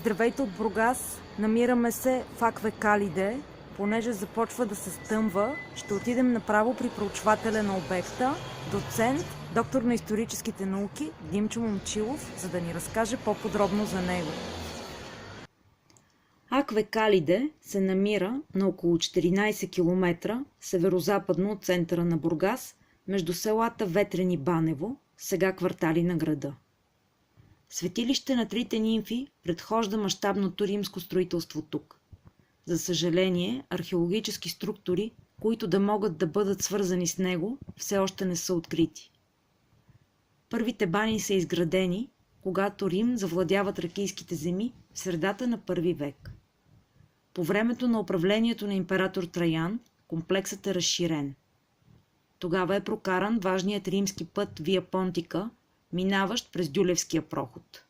Здравейте от Бургас, намираме се в Акве Калиде. Понеже започва да се стъмва, ще отидем направо при проучвателя на обекта, доцент, доктор на историческите науки Димчо Момчилов, за да ни разкаже по-подробно за него. Акве Калиде се намира на около 14 км северозападно от центъра на Бургас, между селата Ветрен и Банево, сега квартали на града. Светилище на трите нимфи предхожда мащабното римско строителство тук. За съжаление, археологически структури, които да могат да бъдат свързани с него, все още не са открити. Първите бани са изградени, когато Рим завладява тракийските земи в средата на първи век. По времето на управлението на император Траян, комплексът е разширен. Тогава е прокаран важният римски път Вия Понтика, минаващ през Дюлевския проход.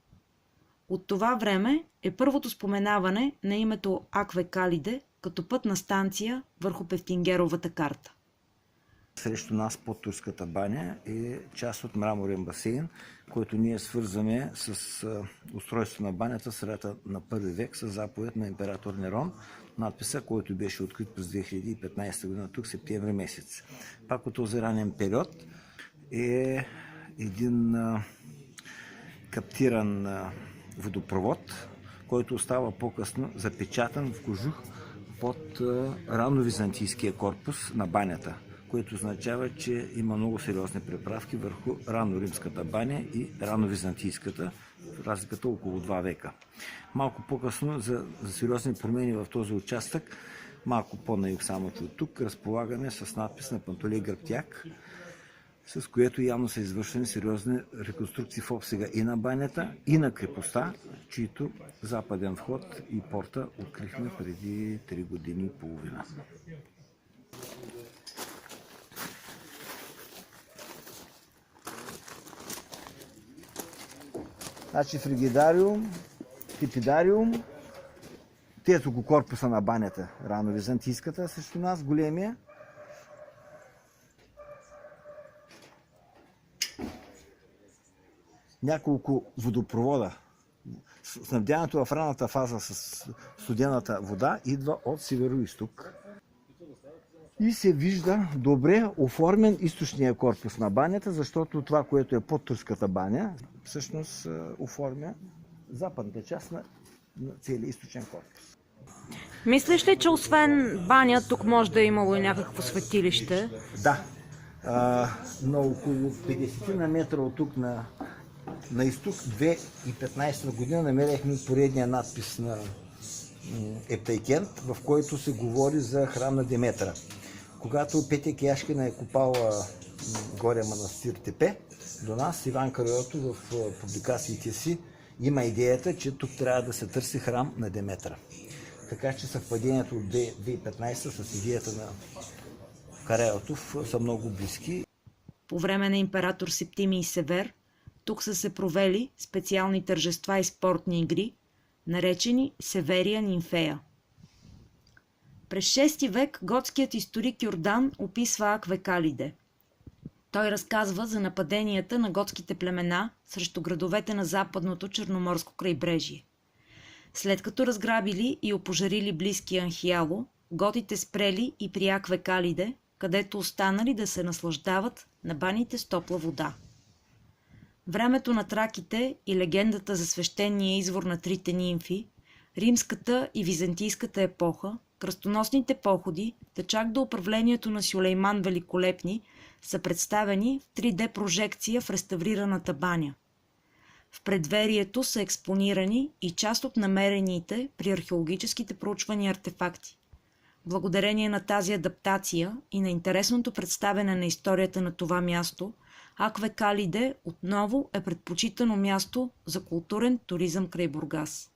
От това време е първото споменаване на името Акве Калиде като пътна станция върху Певтингеровата карта. Срещу нас под турската баня е част от мраморен басейн, който ние свързваме с устройство на банята в средата на първи век с заповед на император Нерон. Надписа, който беше открит през 2015 година, тук септември месец. Пак от този ранен период е един каптиран водопровод, който остава по-късно запечатан в кожух под рано-византийския корпус на банята, което означава, че има много сериозни преправки върху рано-римската баня и рано-византийската, разликата около 2 века. Малко по-късно за сериозни промени в този участък, малко по-на юг само от тук, разполагаме с надпис на Пантелей Гръбтяк, с което явно са извършени сериозни реконструкции в обсега и на банята, и на крепостта, чието западен вход и порта открихме преди 3 години и половина. Значи фригидариум, типидариум, тези около корпуса на банята, рано-византийската срещу нас, големия. Няколко водопровода. Снабдяването в ранната фаза с студената вода идва от северо-изток. И се вижда добре оформен източния корпус на банята, защото това, което е под турската баня, всъщност оформя западната част на целия източен корпус. Мислиш ли, че освен баня, тук може да е имало и някакво светилище? Да. На около 50 на метра от тук на изток, 2015 година намерихме поредния надпис на Ептайкент, в който се говори за храм на Деметра. Когато Петя Кияшкина е копала горе манастир Тепе, до нас Иван Карайотов в публикациите си има идеята, че тук трябва да се търси храм на Деметра. Така че съвпадението от 2015 с идеята на Карайотов са много близки. По време на император Септимий Север тук са се провели специални тържества и спортни игри, наречени Северия Нимфея. През 6 век готският историк Йордан описва Акве Калиде. Той разказва за нападенията на готските племена срещу градовете на западното черноморско крайбрежие. След като разграбили и опожарили близкия Анхиало, готите спрели и при Акве Калиде, където останали да се наслаждават на баните с топла вода. Времето на траките и легендата за свещения извор на трите нимфи, римската и византийската епоха, кръстоносните походи, та чак до управлението на Сюлейман Великолепни са представени в 3D прожекция в реставрираната баня. В предверието са експонирани и част от намерените при археологическите проучвания артефакти. Благодарение на тази адаптация и на интересното представяне на историята на това място, Акве Калиде отново е предпочитано място за културен туризъм край Бургас.